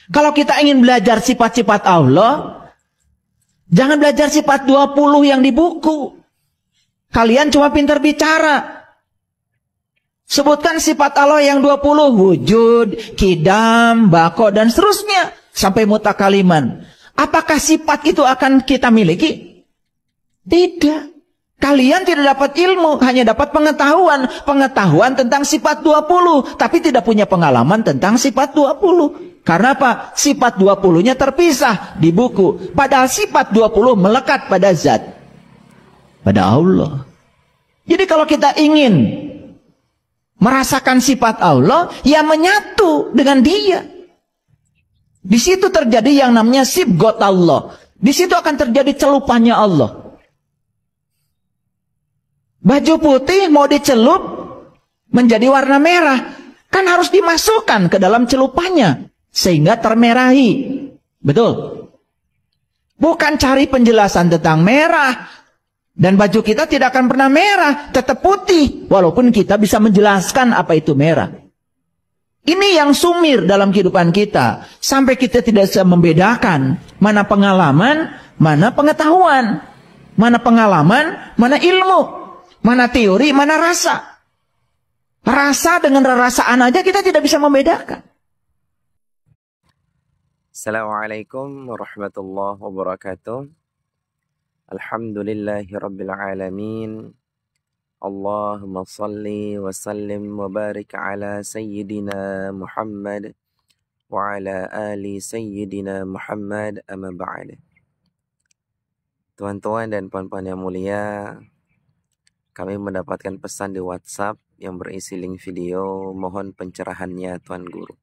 Kalau kita ingin belajar sifat-sifat Allah, jangan belajar sifat 20 yang di buku. Kalian cuma pintar bicara. Sebutkan sifat Allah yang 20. Wujud, kidam, bako, dan seterusnya. Sampai mutakaliman. Apakah sifat itu akan kita miliki? Tidak. Kalian tidak dapat ilmu, hanya dapat pengetahuan. Pengetahuan tentang sifat 20. Tapi tidak punya pengalaman tentang sifat 20. Karena apa? Sifat 20-nya terpisah di buku. Padahal sifat 20 melekat pada zat. Pada Allah. Jadi kalau kita ingin merasakan sifat Allah, ya menyatu dengan dia. Di situ terjadi yang namanya sibgot Allah. Di situ akan terjadi celupannya Allah. Baju putih mau dicelup menjadi warna merah, kan harus dimasukkan ke dalam celupannya sehingga termerahi. Betul? Bukan cari penjelasan tentang merah. Dan baju kita tidak akan pernah merah, tetap putih. Walaupun kita bisa menjelaskan apa itu merah. Ini yang sumir dalam kehidupan kita. Sampai kita tidak bisa membedakan mana pengalaman, mana pengetahuan. Mana pengalaman, mana ilmu. Mana teori, mana rasa. Rasa dengan rasaan aja kita tidak bisa membedakan. Assalamualaikum warahmatullahi wabarakatuh. Alhamdulillahi rabbil alamin. Allahumma salli wa sallim wa barik ala sayyidina Muhammad wa ala ali sayyidina Muhammad amma ba'd. Tuan-tuan dan puan-puan yang mulia, kami mendapatkan pesan di WhatsApp yang berisi link video, mohon pencerahannya Tuan Guru.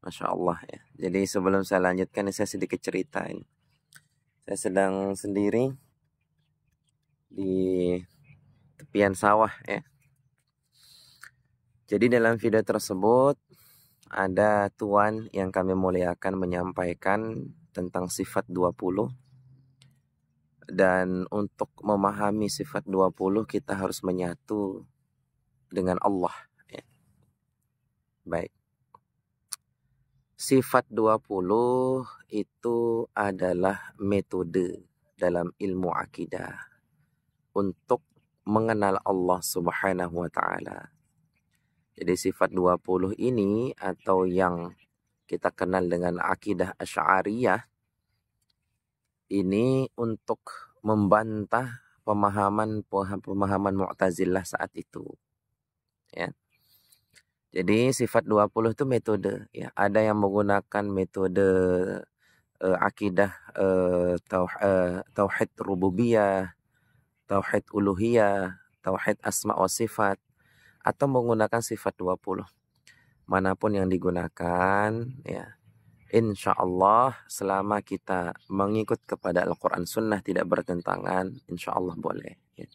Masya Allah ya. Jadi sebelum saya lanjutkan, saya sedikit cerita ini. Saya sedang sendiri di tepian sawah ya. Jadi dalam video tersebut ada tuan yang kami muliakan menyampaikan tentang sifat 20. Dan untuk memahami sifat 20 kita harus menyatu dengan Allah ya. Baik. Sifat 20 itu adalah metode dalam ilmu akidah untuk mengenal Allah Subhanahu wa Ta'ala. Jadi sifat 20 ini atau yang kita kenal dengan akidah Asy'ariyah ini untuk membantah pemahaman Mu'tazilah saat itu. Ya. Jadi sifat 20 itu metode ya. Ada yang menggunakan metode akidah tauhid rububiyah, tauhid uluhiyah, tauhid asma wa sifat, atau menggunakan sifat 20. Manapun yang digunakan ya, insya Allah selama kita mengikut kepada Al-Quran Sunnah tidak bertentangan, insya Allah boleh ya.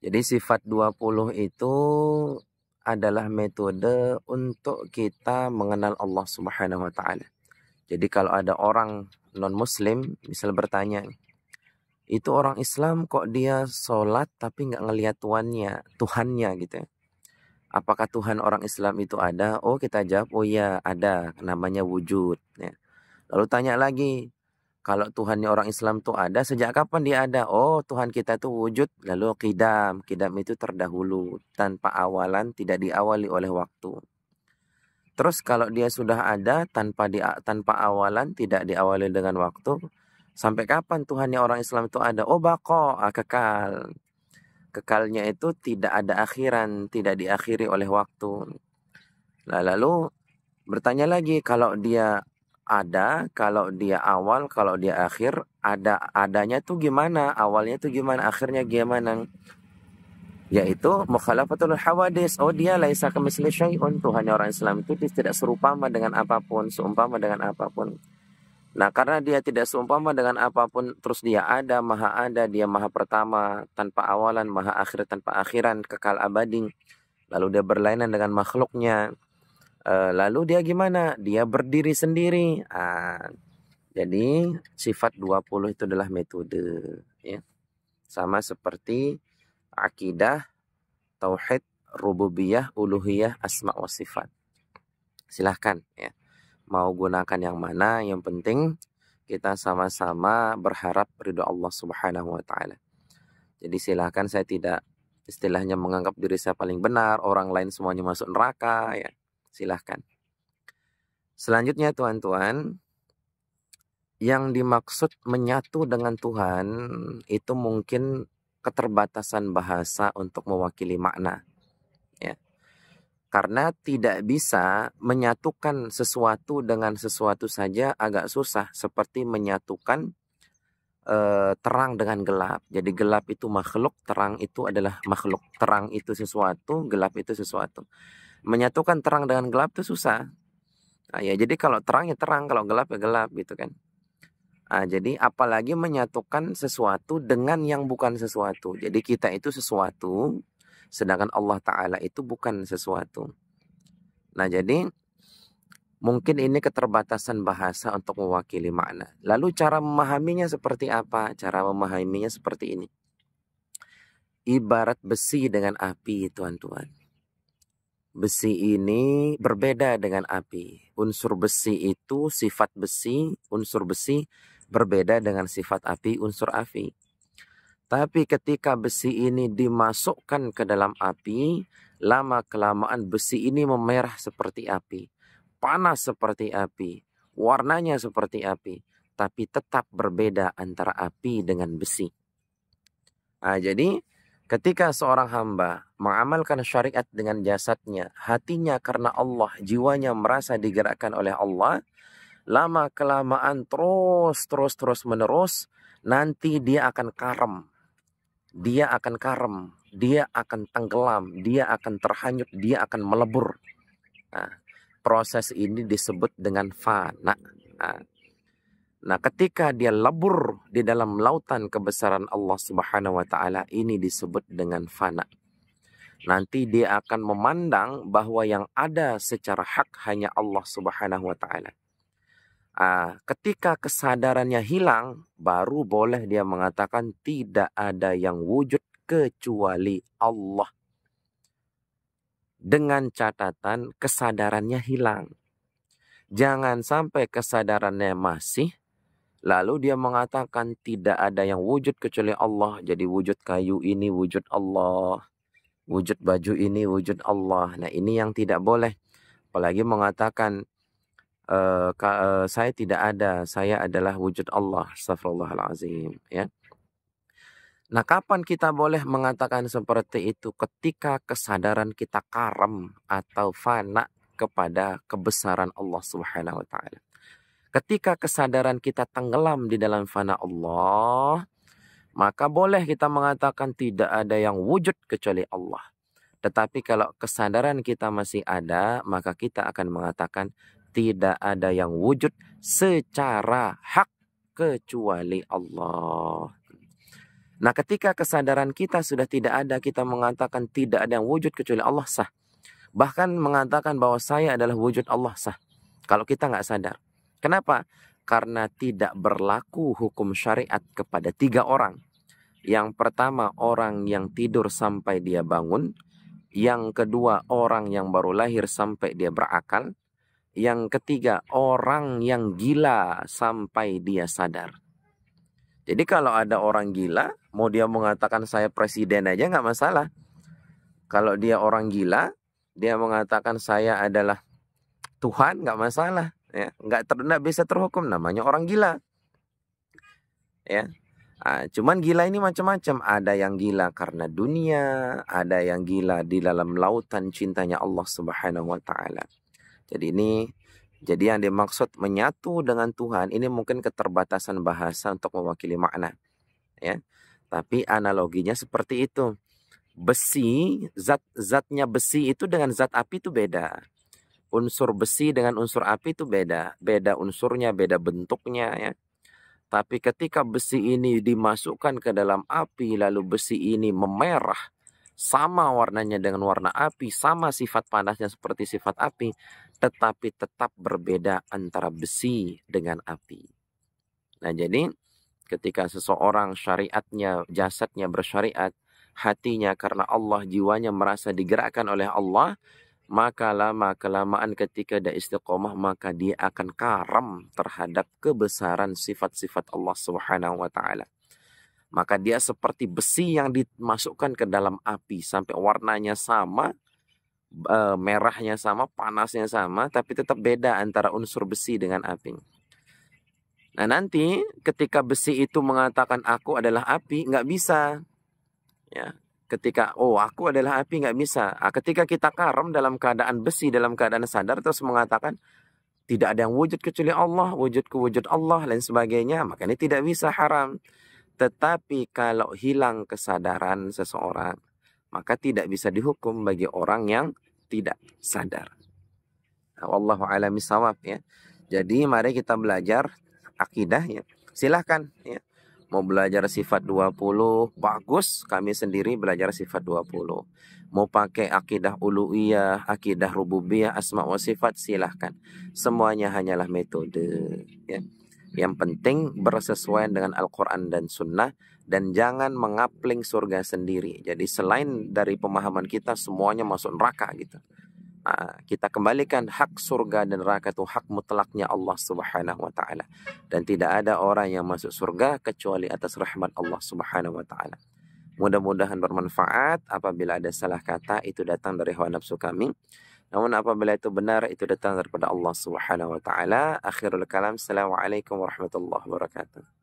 Jadi sifat 20 itu adalah metode untuk kita mengenal Allah Subhanahu wa Ta'ala. Jadi kalau ada orang non-muslim misal bertanya, itu orang Islam kok dia sholat tapi nggak ngelihat Tuhannya gitu ya. Apakah Tuhan orang Islam itu ada? Oh kita jawab, oh iya ada, namanya wujud ya. Lalu tanya lagi, kalau Tuhannya orang Islam itu ada, sejak kapan dia ada? Oh Tuhan kita itu wujud, lalu qidam itu terdahulu, tanpa awalan, tidak diawali oleh waktu. Terus kalau dia sudah ada, tanpa awalan, tidak diawali dengan waktu, sampai kapan Tuhannya orang Islam itu ada? Oh baqo, kekal. Kekalnya itu tidak ada akhiran, tidak diakhiri oleh waktu. Lalu bertanya lagi, kalau dia ada, kalau dia awal, kalau dia akhir, adanya tuh gimana, awalnya tuh gimana, akhirnya gimana? Yaitu mukhalafatul hawadis. Oh dia laisa kamitslihi syai'un, Tuhannya orang Islam itu tidak serumpama dengan apapun, seumpama dengan apapun. Nah karena dia tidak seumpama dengan apapun, terus dia ada, dia maha pertama, tanpa awalan, maha akhir, tanpa akhiran, kekal abadi. Lalu dia berlainan dengan makhluknya. Lalu dia gimana? Dia berdiri sendiri. Jadi sifat 20 itu adalah metode ya. Sama seperti akidah, tauhid, rububiyah, uluhiyah, asma wa sifat. Silahkan ya. mau gunakan yang mana, yang penting kita sama-sama berharap ridho Allah Subhanahu wa taala. Jadi silakan, saya tidak istilahnya menganggap diri saya paling benar, orang lain semuanya masuk neraka, ya. Silahkan. Selanjutnya tuan-tuan, yang dimaksud menyatu dengan Tuhan itu mungkin keterbatasan bahasa untuk mewakili makna, ya. Karena tidak bisa menyatukan sesuatu dengan sesuatu saja agak susah, seperti menyatukan terang dengan gelap. Jadi gelap itu makhluk, terang itu adalah makhluk. Terang itu sesuatu, gelap itu sesuatu. Menyatukan terang dengan gelap itu susah. Nah, ya, jadi kalau terang ya terang, kalau gelap ya gelap gitu kan. Nah, jadi apalagi menyatukan sesuatu dengan yang bukan sesuatu. Jadi kita itu sesuatu, sedangkan Allah Ta'ala itu bukan sesuatu. Nah, jadi mungkin ini keterbatasan bahasa untuk mewakili makna. Lalu cara memahaminya seperti apa? Cara memahaminya seperti ini. Ibarat besi dengan api, tuan-tuan. Besi ini berbeda dengan api. Unsur besi itu sifat besi, unsur besi berbeda dengan sifat api, unsur api. Tapi ketika besi ini dimasukkan ke dalam api, lama-kelamaan besi ini memerah seperti api. Panas seperti api, warnanya seperti api, tapi tetap berbeda antara api dengan besi. Nah, jadi ketika seorang hamba mengamalkan syariat dengan jasadnya, hatinya karena Allah, jiwanya merasa digerakkan oleh Allah, lama kelamaan terus menerus, nanti dia akan karem. Dia akan karem, dia akan tenggelam, dia akan terhanyut, dia akan melebur. Nah, proses ini disebut dengan fana. Nah, ketika dia lebur di dalam lautan kebesaran Allah Subhanahu wa taala, ini disebut dengan fana. Nanti dia akan memandang bahwa yang ada secara hak hanya Allah Subhanahu wa taala. Ketika kesadarannya hilang, baru boleh dia mengatakan tidak ada yang wujud kecuali Allah. Dengan catatan kesadarannya hilang. Jangan sampai kesadarannya masih, lalu dia mengatakan tidak ada yang wujud kecuali Allah. Jadi wujud kayu ini wujud Allah, wujud baju ini wujud Allah. Nah, ini yang tidak boleh. Apalagi mengatakan saya tidak ada, saya adalah wujud Allah. Astagfirullahaladzim, ya. Nah, kapan kita boleh mengatakan seperti itu? Ketika kesadaran kita karem atau fana kepada kebesaran Allah Subhanahu wa taala. Ketika kesadaran kita tenggelam di dalam fana Allah, maka boleh kita mengatakan tidak ada yang wujud kecuali Allah. Tetapi kalau kesadaran kita masih ada, maka kita akan mengatakan tidak ada yang wujud secara hak kecuali Allah. Nah, ketika kesadaran kita sudah tidak ada, kita mengatakan tidak ada yang wujud kecuali Allah, sah. Bahkan mengatakan bahwa saya adalah wujud Allah, sah. Kalau kita nggak sadar. Kenapa? Karena tidak berlaku hukum syariat kepada 3 orang. Yang pertama, orang yang tidur sampai dia bangun. Yang kedua, orang yang baru lahir sampai dia berakal. Yang ketiga, orang yang gila sampai dia sadar. Jadi kalau ada orang gila, mau dia mengatakan saya presiden aja nggak masalah. Kalau dia orang gila, dia mengatakan saya adalah Tuhan, nggak masalah. Ya, nggak bisa terhukum, namanya orang gila. Ya, cuman gila ini macam-macam. Ada yang gila karena dunia, ada yang gila di dalam lautan cintanya Allah Subhanahu wa taala. Jadi yang dimaksud menyatu dengan Tuhan ini mungkin keterbatasan bahasa untuk mewakili makna, ya. Tapi analoginya seperti itu. Besi, zatnya besi itu dengan zat api itu beda. Unsur besi dengan unsur api itu beda. Beda unsurnya, beda bentuknya, ya. Tapi ketika besi ini dimasukkan ke dalam api, lalu besi ini memerah, sama warnanya dengan warna api, sama sifat panasnya seperti sifat api, tetapi tetap berbeda antara besi dengan api. Nah, jadi ketika seseorang syariatnya, jasadnya bersyariat, hatinya karena Allah, jiwanya merasa digerakkan oleh Allah, maka lama-kelamaan ketika dia istiqomah, maka dia akan karam terhadap kebesaran sifat-sifat Allah Subhanahu wa Ta'ala. Maka dia seperti besi yang dimasukkan ke dalam api sampai warnanya sama, merahnya sama, panasnya sama, tapi tetap beda antara unsur besi dengan api. Nah nanti ketika besi itu mengatakan aku adalah api, nggak bisa. Ya, ketika aku adalah api, nggak bisa. Ketika kita karam dalam keadaan besi, dalam keadaan sadar, terus mengatakan tidak ada yang wujud kecuali Allah, wujudku wujud Allah, dan sebagainya, maka ini tidak bisa, haram. Tetapi kalau hilang kesadaran seseorang, maka tidak bisa dihukum bagi orang yang tidak sadar. Wallahu a'lam bishawab ya. Jadi mari kita belajar akidah ya. Silahkan ya. Mau belajar sifat 20, bagus, kami sendiri belajar sifat 20. Mau pakai akidah uluhiyah, akidah rububiyah, asma wa sifat, silahkan. Semuanya hanyalah metode ya. Yang penting bersesuaian dengan Al-Quran dan Sunnah, dan jangan mengapling surga sendiri. Jadi selain dari pemahaman kita semuanya masuk neraka gitu. Kita kembalikan hak surga dan neraka itu hak mutlaknya Allah Subhanahu wa Ta'ala. Dan tidak ada orang yang masuk surga kecuali atas rahmat Allah Subhanahu wa Ta'ala. Mudah-mudahan bermanfaat. Apabila ada salah kata, itu datang dari hawa nafsu kami. Namun apabila itu benar, itu datang daripada Allah Subhanahu wa Ta'ala. Akhirul kalam. Assalamualaikum warahmatullahi wabarakatuh.